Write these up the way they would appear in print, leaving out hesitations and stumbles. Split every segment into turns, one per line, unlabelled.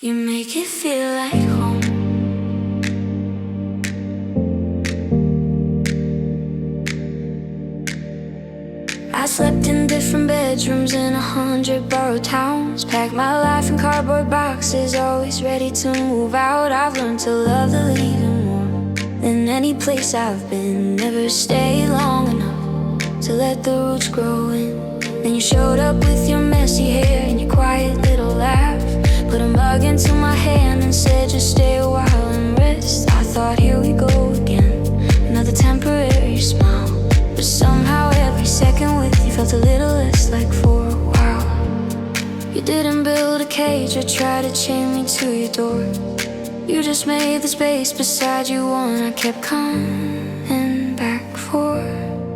You make it feel like home. I slept in different bedrooms in 100 borrowed towns. Packed my life in cardboard boxes, always ready to move out. I've learned to love the leaving more than any place I've been. Never stay long enough to let the roots grow in. Then you showed up with your messy hair and your quiet little laugh. Put a mug into my hand and said just stay a while and rest. I thought here we go again, another temporary smile. But somehow every second with you felt a little less like for a while. You didn't build a cage or try to chain me to your door. You just made the space beside you one I kept coming back for.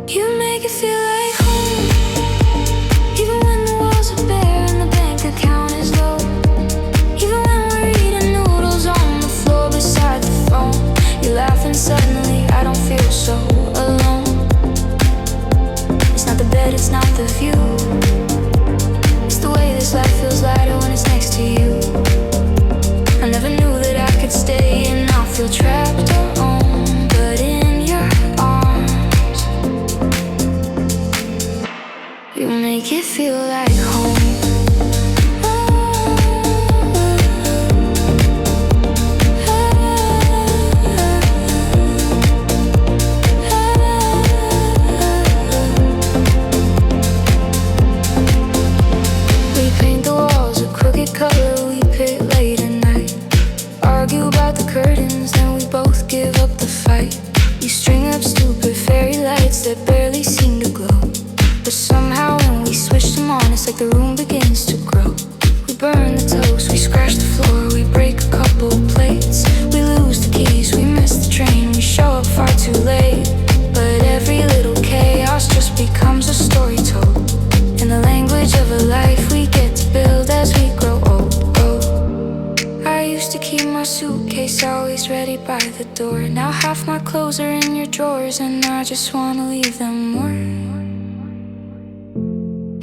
You make it feel like home, even when the walls are bare and the bank account is low. Even when we're eating noodles on the floor beside the phone. You laugh and suddenly I don't feel so alone. It's not the bed, it's not the view. It's the way this life feels lighter when it's next to you. I never knew that I could stay and not feel trapped or alone, but in your arms, you make it feel like home. Color we pick late at night. Argue about the curtains, then we both give up the fight. You string up stupid fairy lights that barely seem to glow. But somehow when we switch them on, it's like the room begins to grow. We burn the toast, we scratch the floor, we break a couple plates. We lose the keys, we miss the train, we show up far too late. But every little chaos just becomes a story told in the language of a life we get to build as we grow old. I used to keep my suitcase always ready by the door. Now half my clothes are in your drawers and I just wanna leave them more.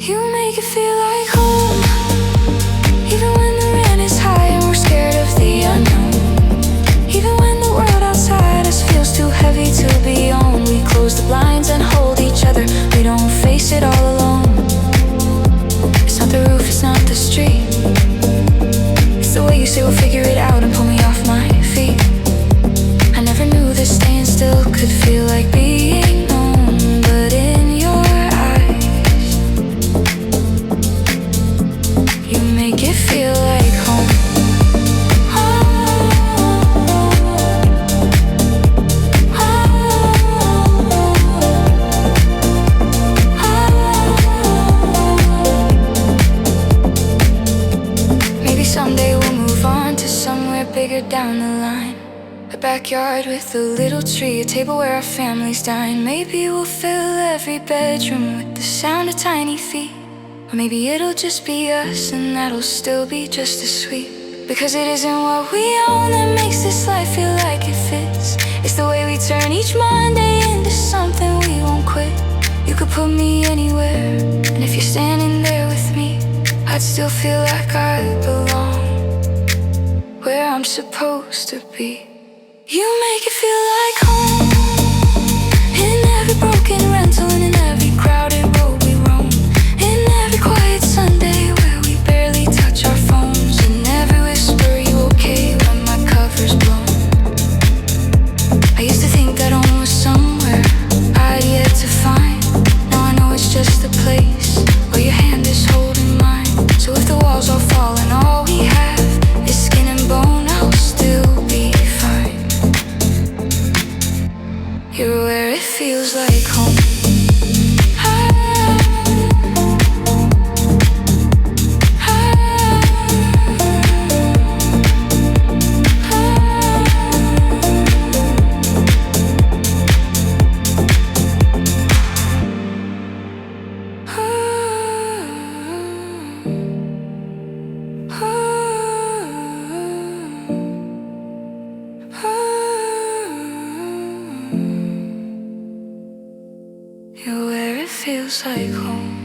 You make it feel like home, even when the rent is high and we're scared of the unknown. Even when the world outside us feels too heavy to be on. We close the blinds and hold each other, we don't face it all alone. It's not the roof, it's not the street. It's the way you say we'll figure it out and pull me off my feet. I never knew that staying still could feel like being known. But in your eyes, you make it feel like home. Someday we'll move on to somewhere bigger down the line. A backyard with a little tree, a table where our families dine. Maybe we'll fill every bedroom with the sound of tiny feet. Or maybe it'll just be us and that'll still be just as sweet. Because it isn't what we own that makes this life feel like it fits. It's the way we turn each Monday into something we won't quit. You could put me anywhere, and if you're standing there with me, I'd still feel like I belong where I'm supposed to be. You make it feel like home, in every broken rental and in every crowded road we roam. In every quiet Sunday where we barely touch our phones. In every whisper, you okay when my cover's blown. I used to think that home was somewhere I'd yet to find. Now I know it's just a place where your hand is holding mine. So if the walls all fall and all we have is skin and bone, I'll still be fine. You're where it feels like home. You're where it feels like home.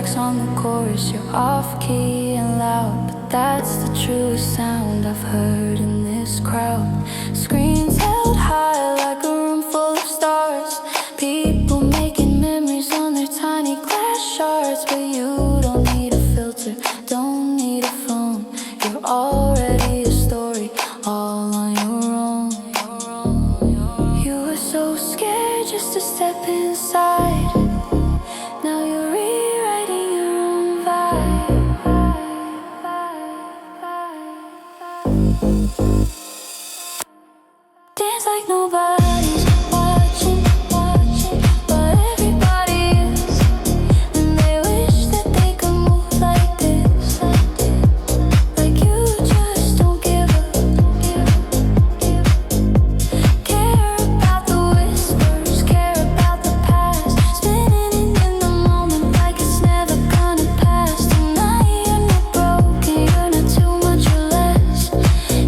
tracks on the chorus. You're off key and loud, but that's the truest sound I've heard in this crowd. Screens held high like a room full of stars. People making memories on their tiny glass shards. But you don't need a filter, don't need a phone. You're already a story, all on your own. You were so scared just to step inside. Now you're rewriting your own vibe. Dance like nobody's watching, but everybody is. And they wish that they could move like this. Like you just don't give up. Care about the whispers, care about the past. Spinning in the moment like it's never gonna pass. Tonight you're not broken, you're not too much or less.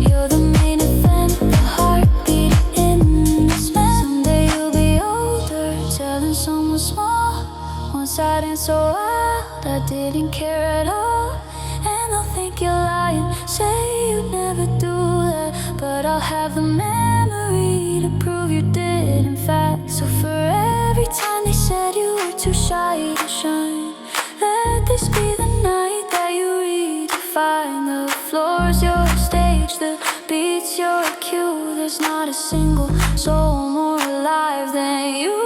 You're the main event, the heartbeat in this mess. Someday you'll be older, telling someone small. Once I didn't so wild, I didn't care at all. And they'll think you're lying, say you'd never do that. But I'll have the memory to prove you did, in fact. So for every time they said you were too shy to shine, let this be the night that you redefine. The floor's your stage, the beat's your cue. There's not a single soul more alive than you.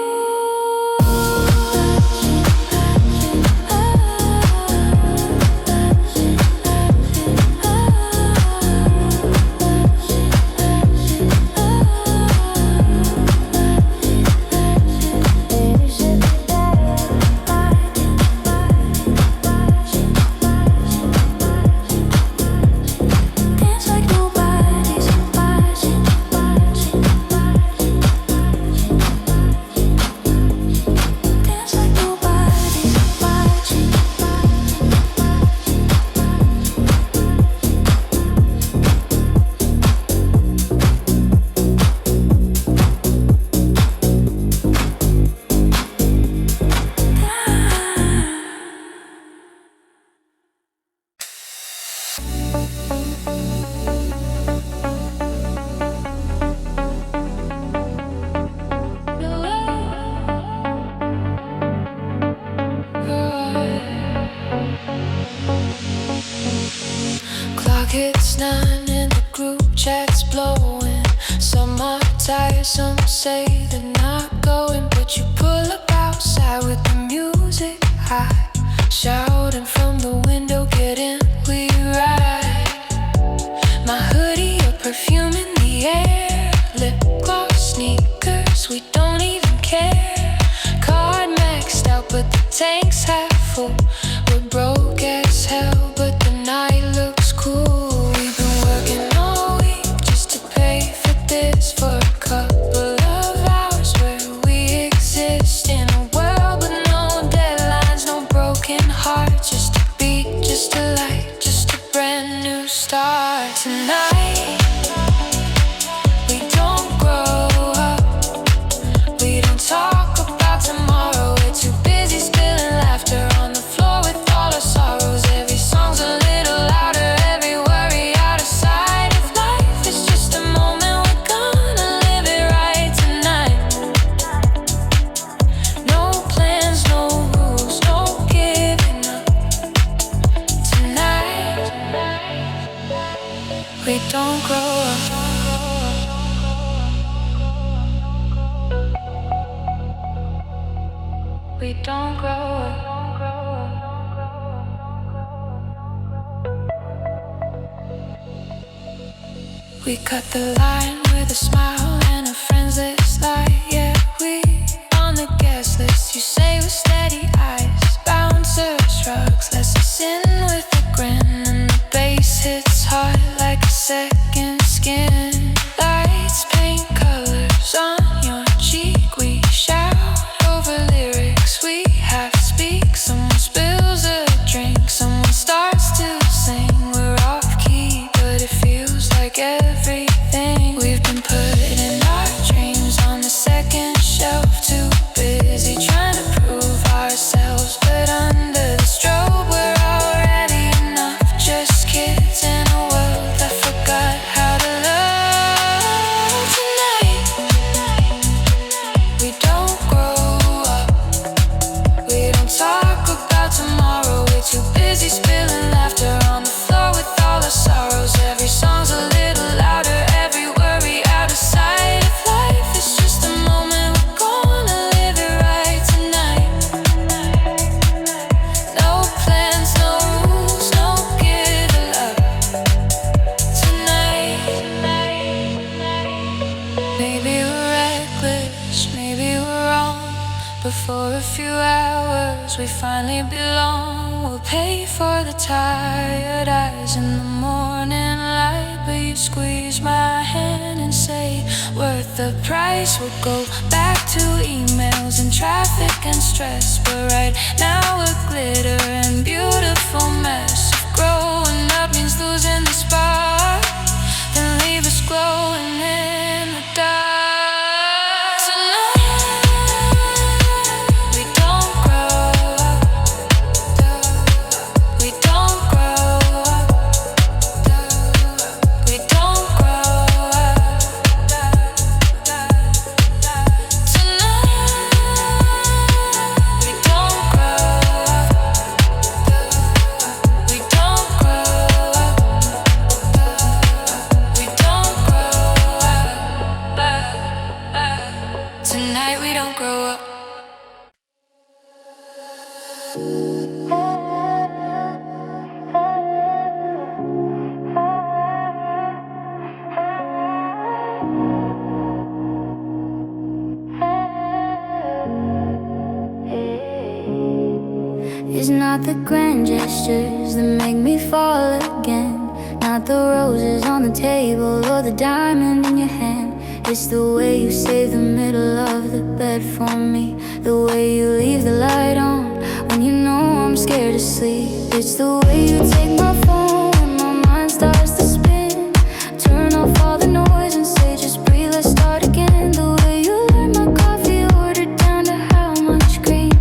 Dance like nobody's watching. Dance like nobody's watching. Clock hits 9 and the group chat's blowing. Some are tired, some say they're not going. But you pull up outside with the music high, shouting from the window, get in, we ride. My hoodie, your perfume in the air, lip gloss, sneakers, we don't even care. Card maxed out, but the tank's half full. We're broke as hell, but the night looks cool. We've been working all week just to pay for this, for a couple of hours where we exist in a world with no deadlines, no broken heart. Just a beat, just a light, just a brand new start. Tonight we don't grow up, we don't talk about tomorrow. We're too busy spilling laughter on the floor with all our sorrows. Every song's a little louder, every worry out of sight. If life is just a moment, we're gonna live it right tonight. No plans, no rules, no giving up. Tonight we don't grow up. We don't grow up. We cut the line with a smile and a friends list light. Yeah, we on the guest list. You say with steady eyes, bouncer shrugs, lets us in with a grin, and the bass hits hard like a second skin. Lights paint colors on your cheek. We shout over lyrics we have to speak. Someone spills a drink, someone starts to sing. We're off key, but it feels like everything we've been putting we finally belong. We'll pay for the tired eyes in the morning light, but you squeeze my hand and say, worth the price. We'll go back to emails and traffic and stress, but right now we're glitter and beautiful mess. If growing up means losing the spark, then leave us glowing in the dark. Tonight we don't grow up. It's not the grand gestures that make me fall again, not the roses on the table or the diamond in your hand. It's the way you save the middle of the bed for me, the way you leave the light on when you know I'm scared to sleep. It's the way you take my phone when my mind starts to spin, turn off all the noise and say just breathe, let's start again. The way you learn my coffee order down to how much cream,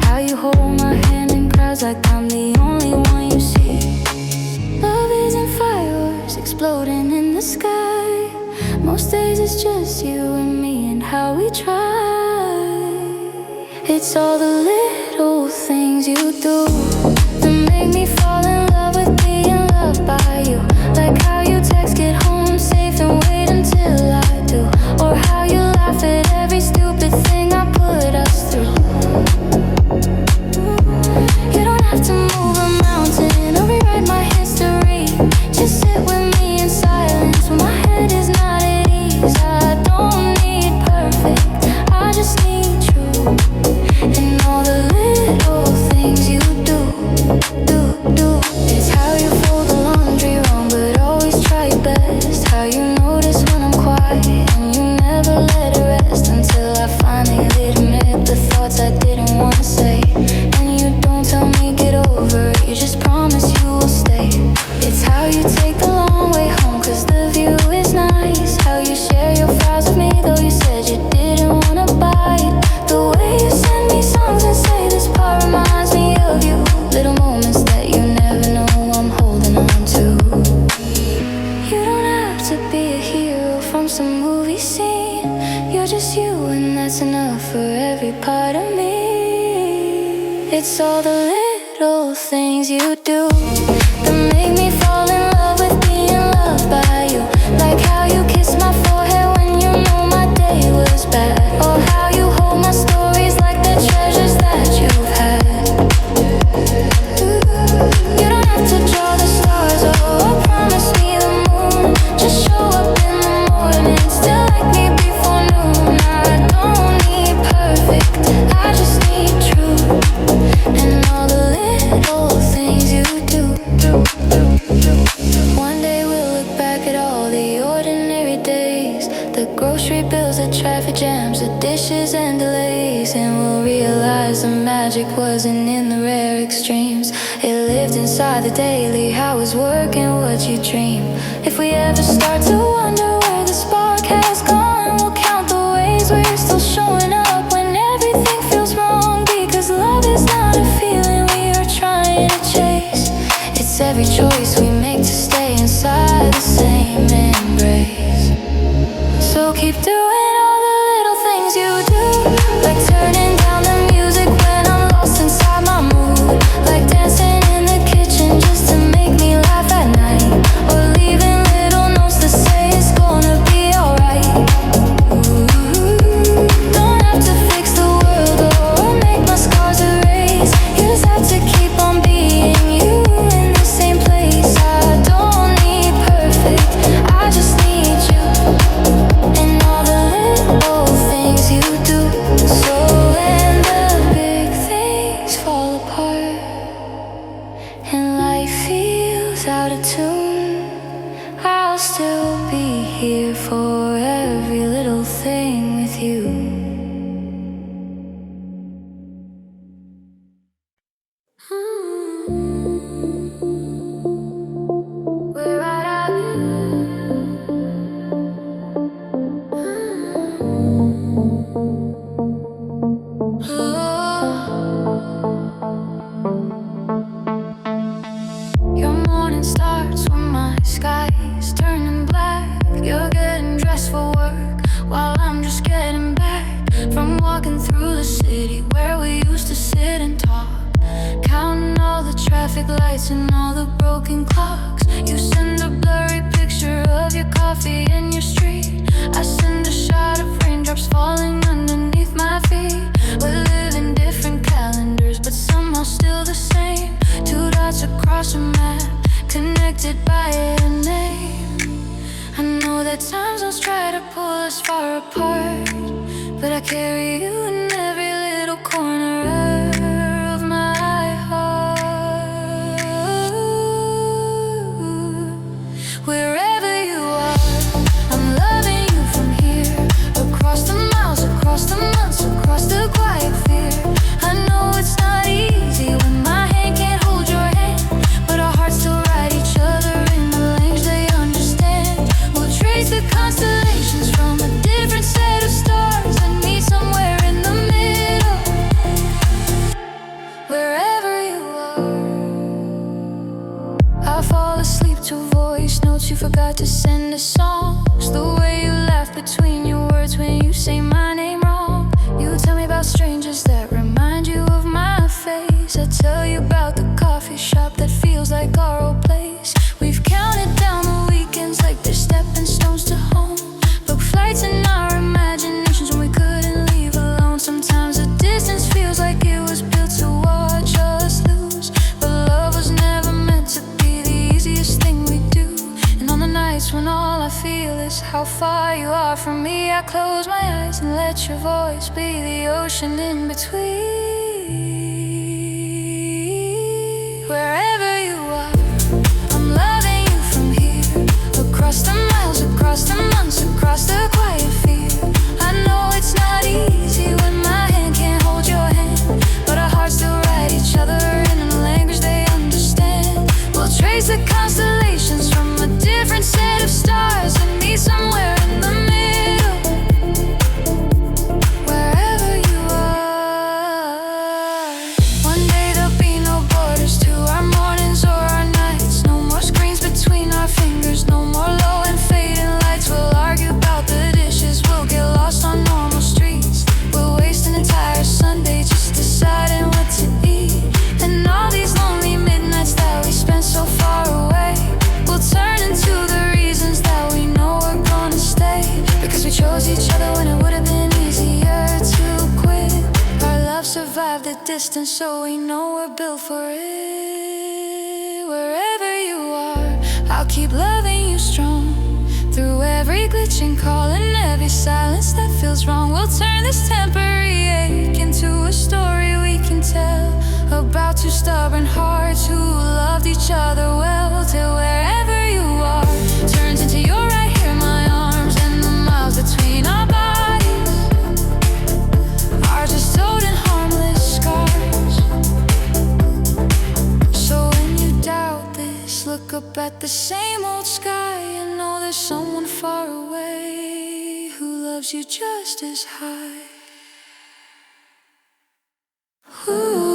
how you hold my hand in crowds like I'm the only one you see. Love isn't fireworks exploding in the sky. Most days it's just you and me and how we try. It's all the little things you do that make me fall in love with being loved by you. Like how you text, get home safe and wait until I do, or how you laugh at every stupid thing I put us through. You don't have to move a mountain or rewrite my history. Just sit with me in silence when my head is not at ease. I don't need perfect, I just need true. And all the little things you do. It's how you fold the laundry wrong but always try your best. How you notice when I'm quiet and you never let it rest, until I finally admit the thoughts I didn't want to say. And you don't tell me get over it, you just promise you will stay. It's how you take the long way home cause the view is nice. How you share your fries with me though you said you didn't want to bite. The way you send me songs and say this part reminds me of you. Little moments that you never know I'm holding on to. You don't have to be a hero from some movie scene. You're just you and that's enough for every part of me. It's all the little things you do that make me fall in love with being loved by you. Like how you kiss my forehead when you know my day was bad, or how you hold my stories like they're treasures that you've had. You don't have to draw the stars or promise me the moon. Just show up in the morning, still like me before noon. I don't need perfect, I just need true. And all the little things you do. One day we'll look back at all the ordinary days, the grocery bills, the traffic jams, the dishes and delays, and we'll realize the magic wasn't in the rare extremes. It lived inside the daily, how it's working what you dream. If we ever start to wonder where the spark has gone, we'll count the ways we're still showing up when everything feels wrong. Because love is not a feeling we are trying to chase, it's every choice we make to stay inside the same embrace. So keep doing all the little things you do, like turning down the music when I'm lost inside my mood, like dancing in the kitchen just to make me laugh at night, or leaving little notes that say it's gonna be alright. Don't have to fix the world or make my scars erase, you just have to keep on being you in the same place. I don't need perfect, I just need you. And all the still be here for every little thing with you. We're right out Your morning starts when my sky's turning black. You're getting dressed for work while I'm just getting back from walking through the city where we used to sit and talk, counting all the traffic lights and all the broken clocks. You send a blurry picture of your coffee in your street. I send a shot of raindrops falling underneath my feet. We live in different calendars, but somehow still the same. Two dots across a map, connected by a name. I know that times don't try to pull us far apart, but I carry you in every little corner of my heart. Wherever you are, I'm loving you from here. Across the miles, across the months, across the quiet fear. I know it's not easy when my hand can't hold your hand, but our hearts still write each other in the language they understand. We'll trace the constellations from a different set of stars and meet somewhere in the middle. Wherever you are, I fall asleep to voice notes you forgot to send to songs. The way you laugh between your words when you say my name wrong. You tell me about strangers that remind you of my face. I tell you about the coffee shop that feels like our old place. We've counted down the weekends like they're stepping stones to home. Book flights in our imaginations when we couldn't leave alone. Sometimes the distance feels like it was built to watch us lose, but love was never meant to be the easiest thing we do. And on the nights when all I feel is how far you are from me, I close my eyes and let your voice be the ocean in between. Wherever you are, I'm loving you from here. Across the miles, across the months, across the quiet fear. I know it's not easy when my hand can't hold your hand, but our hearts still write each other in a language they understand. We'll trace the constellations from a different set of stars and meet somewhere in the middle. Wherever you are, one day there'll be no borders to our mornings or our nights. No more screens between our fingers, no more low and fading lights. We'll argue about the dishes, we'll get lost on normal streets. We'll waste an entire Sunday just deciding what to eat. And all these lonely midnights that we spent so far away will turn into the reasons that we know we're gonna stay. Because we chose each other when it would have been easier to quit. Our love survived the distance, so we know we're built for it. Wherever you are, I'll keep loving you strong. Through every glitch and call and every silence that feels wrong, we'll turn this temporary ache into a story we can tell about two stubborn hearts who loved each other well. Till wherever you are turns into your right here, my arms, and the miles between our bodies are just told in harmless scars. So when you doubt this, look up at the same old sky and know there's someone far away who loves you just as high. Ooh.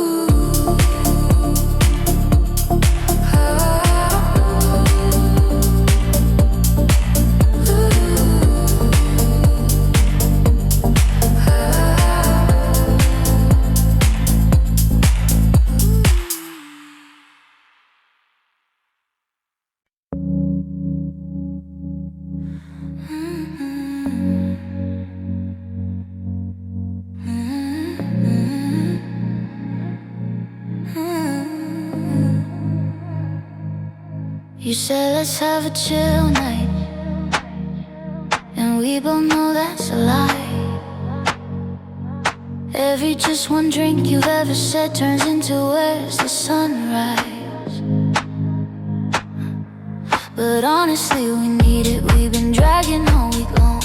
You said let's have a chill night, and we both know that's a lie. Every just one drink you've ever said turns into where's the sunrise. But honestly, we need it. We've been dragging all week long.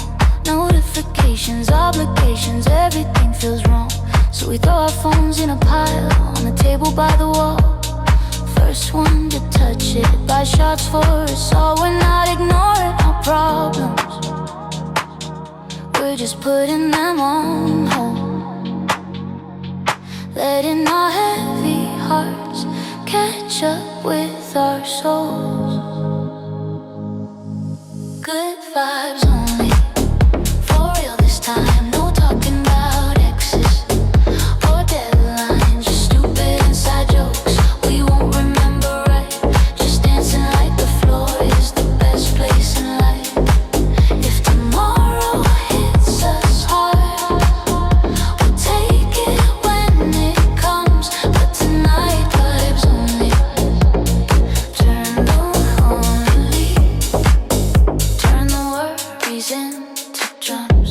Notifications, obligations, everything feels wrong. So we throw our phones in a pile on the table by the wall. First one to touch it, buy shots for us all. We're not ignoring our problems, we're just putting them on hold. Letting our heavy hearts catch up with our souls. Good vibes only, for real this time. No talking about exes or deadlines, just stupid inside jokes we won't remember right. Just dancing like the floor is the best place in life. If tomorrow hits us hard, we'll take it when it comes. But tonight vibes only. Turn the only, turn the worries into drums.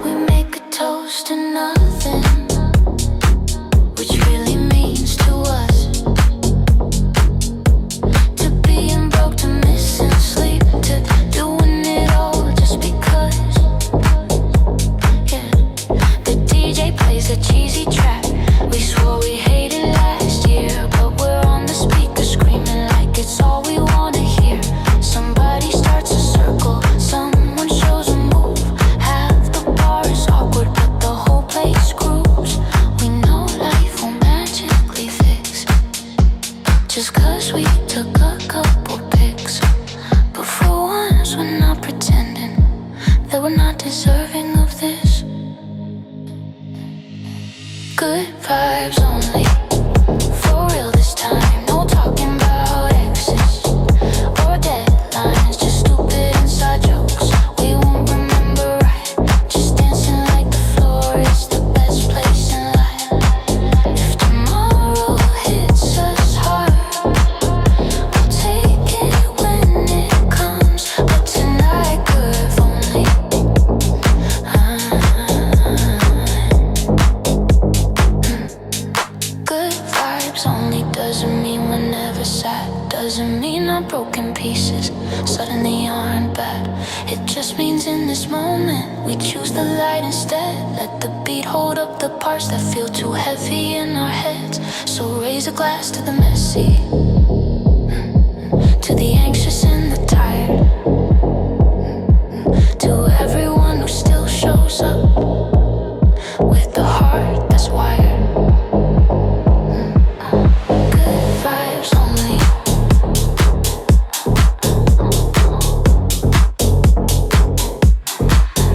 We make a toast to nothing, which really means to us. To being broke, to missing sleep, to doing it all just because. Yeah, the DJ plays a cheesy track. We swore we hated last year, but we're on the speaker screaming like it's all we wanna hear. Somebody starts a circle, someone shows a move. Half the bar is awkward, but the whole place grooves. We know life will magically fix just 'cause we took a couple pics. But for once we're not pretending that we're not deserving of this. Good vibes only, for real this time. No talking about exes or deadlines, just stupid inside jokes we won't remember right. Just dancing like the floor is the best place in life. If tomorrow hits us hard, we'll take it when it comes. But tonight, good only. Good vibes only doesn't mean we're never sad. Doesn't mean our broken pieces suddenly aren't bad. It just means in this moment we choose the light instead. Let the beat hold up the parts that feel too heavy in our heads. So raise a glass to the messy, to the anxious and the tired, to everyone who still shows up with the heart that's wired. Good vibes only.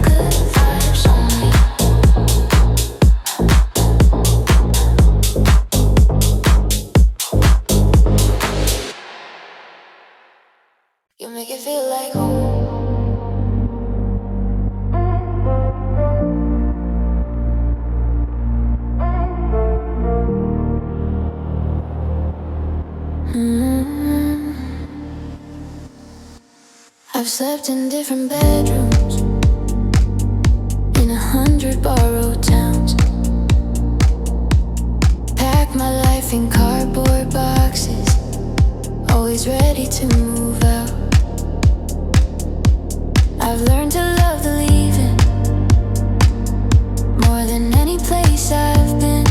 Good vibes only. You make it feel like home. I've slept in different bedrooms in 100 borrowed towns. Pack my life in cardboard boxes, always ready to move out. I've learned to love the leaving more than any place I've been.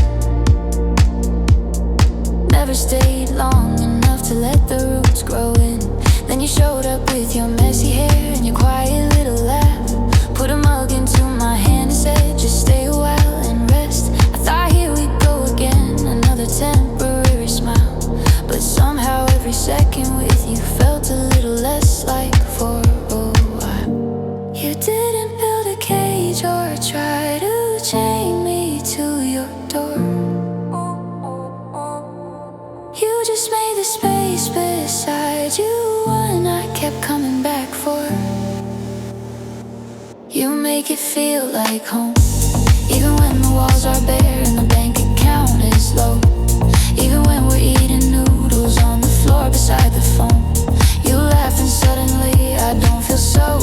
Never stayed long enough to let the roots grow in. Then you showed up with your messy hair and your quiet little laugh. Put a mug into my hand and said, just stay a while and rest. I thought here we'd go again, another temporary smile. But somehow every second with you felt a little less like for a while. You didn't build a cage or try to chain me to your door. You just made the space beside you one I kept coming back for. You make it feel like home, even when the walls are bare and the bank account is low. Even when we're eating noodles on the floor beside the phone. You laugh and suddenly I don't feel so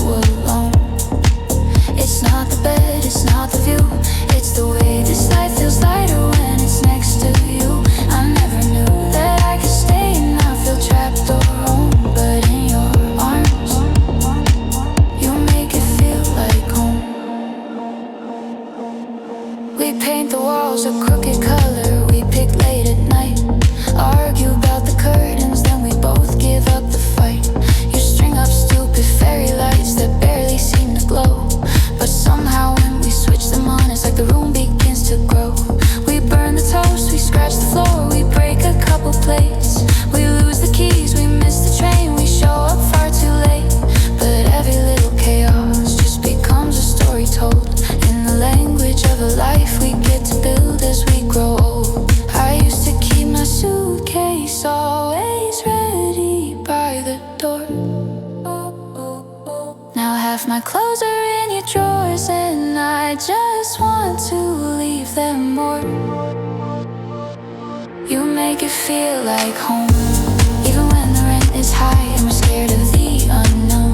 walls a crooked color we pick late at night. Argue about the curtains, then we both give up the fight. You string up stupid fairy lights that barely seem to glow, but somehow when we switch them on, it's like the room begins to grow. We burn the toast, we scratch the floor, we break a couple plates. We lose the keys, we miss the train, we show up far too late. But every little chaos just becomes a story told in the language of a life we get to build as we grow old. I used to keep my suitcase always ready by the door. Now half my clothes are in your drawers, and I just want to leave them more. You make it feel like home, even when the rent is high and we're scared of the unknown.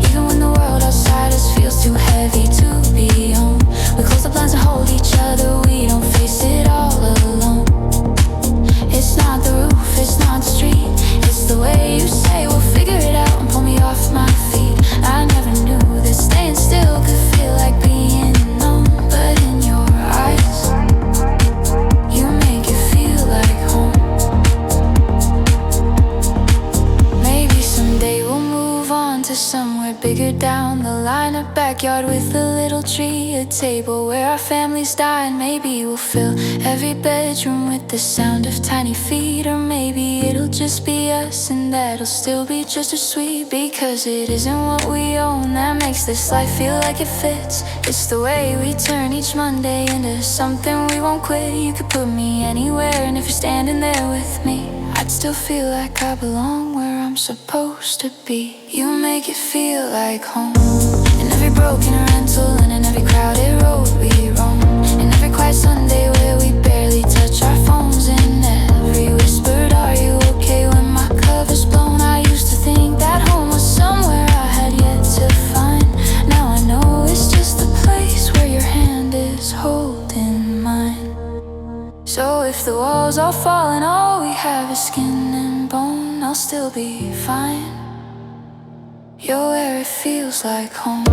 Even when the world outside us feels too heavy to be on, we close the blinds and hold each other, we don't face it all alone. It's not the roof, it's not the street, it's the way you say we'll figure it out and pull me off my feet. I never knew that staying still could feel like being known, but in your eyes, you make it feel like home. Maybe someday we'll move on to somewhere bigger down the line, a backyard with a little tree, a table where our families dine. Maybe we'll fill every bedroom with the sound of tiny feet, or maybe it'll just be us, and that'll still be just as sweet. Because it isn't what we own that makes this life feel like it fits, it's the way we turn each Monday into something we won't quit. You could put me anywhere, and if you're standing there with me, I'd still feel like I belong where I'm supposed to be. You make it feel like home, in every broken rental and in every crowded road we roam, in every quiet Sunday where we barely touch our phones, in every whispered "Are you okay?" when my cover's blown. I used to think that home was somewhere I had yet to find. Now I know it's just the place where your hand is holding mine. So if the walls all fall and all we have is skin and bone, I'll still be fine. You're where it feels like home.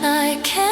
I can't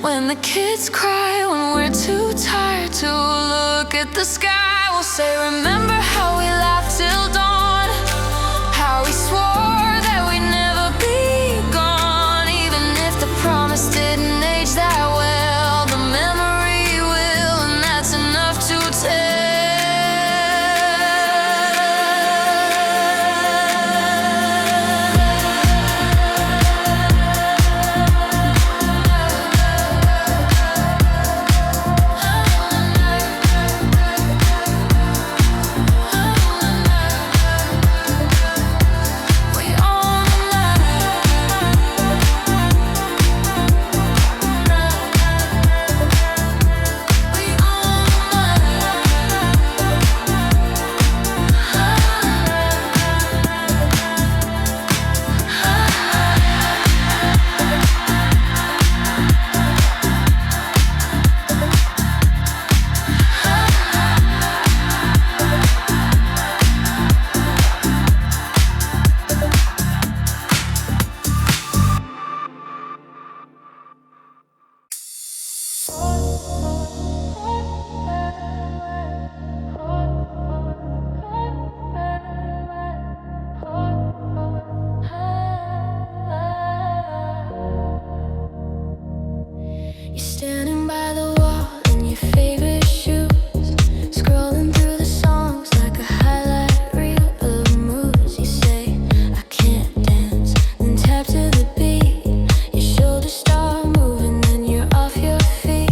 When the kids cry, when we're too tired to look at the sky, we'll say, remember how we laughed till dawn, how we swore that we'd never be gone. Even if the promise didn't age that well, the memory will, and that's enough to tell. You're standing by the wall in your favorite shoes, scrolling through the songs like a highlight reel of moods. You say, I can't dance, then tap to the beat. Your shoulders start moving, then you're off your feet.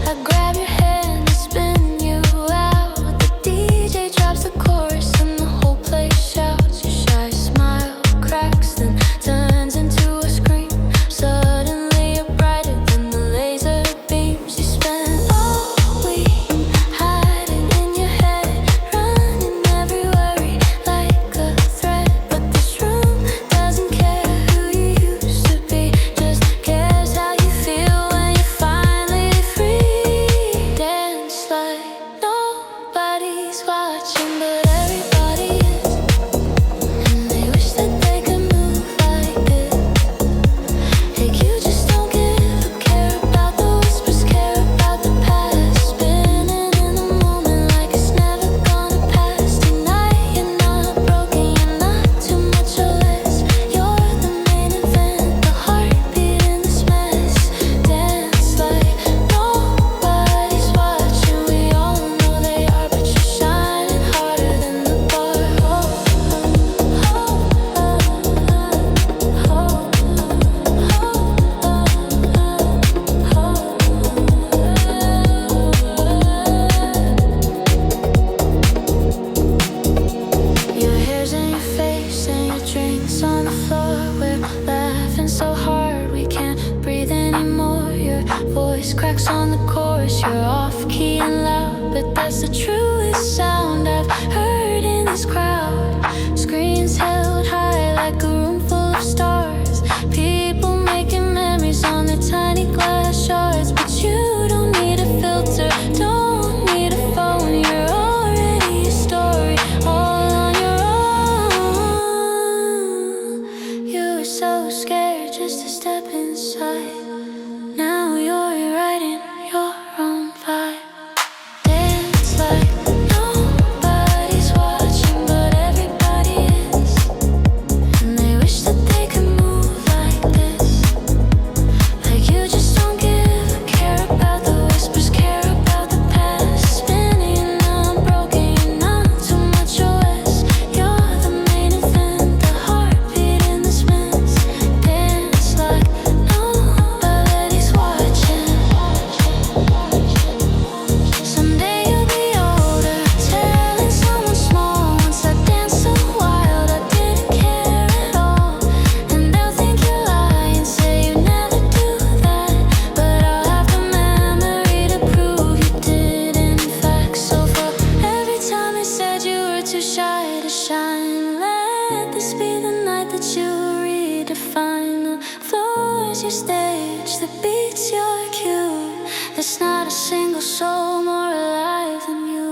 I grab your hand and spin you out. The DJ drops the chorus and the whole place shouts. Your shy smile cracks, then turns into a scream. Suddenly you're brighter than the laser beams. You spend all week hiding in your head, running every worry like a thread. But this room doesn't care who you used to be, just cares how you feel when you're finally free. Dance like nobody's watching, but everybody is. And they wish that they could move like this. Like you just don't give a care about the whispers, care about the past. Spinning in the moment like it's never gonna pass. Tonight you're not broken, you're not too much or less. You're the main event, the heartbeat in this mess. Dance like nobody's watching. We all know they are, but you're shining harder than the bar. Your hair's in your face and your drinks on the floor. We're laughing so hard we can't breathe anymore. Your voice cracks on the chorus. You're off key and loud, but that's the truest sound I've heard in this crowd. Screens held high like a room full of stars. People making memories on their tiny glass shards. But you don't need a filter, don't need a phone. You're already a story, all on your own. You were so scared just to step inside. Now you're writing your own vibe. Dance like nobody's watching, but everybody is. And they wish that they could move like this. Like you just don't give a care about the whispers, care about the past. Spinning, you're not broken, you're not too much or less. You're the main event, the heartbeat in this mess. Dance like nobody's watching. Someday you'll be older, telling someone small. Once I danced so wild, I didn't care at all. And they'll think you're lying, say you never do that. But I'll have the memory to prove you did, in fact. So for every time they said you were too shy to shine, let this be the night that you redefine. The floor's your stage, the beat's your cue. There's not a single soul more alive than you.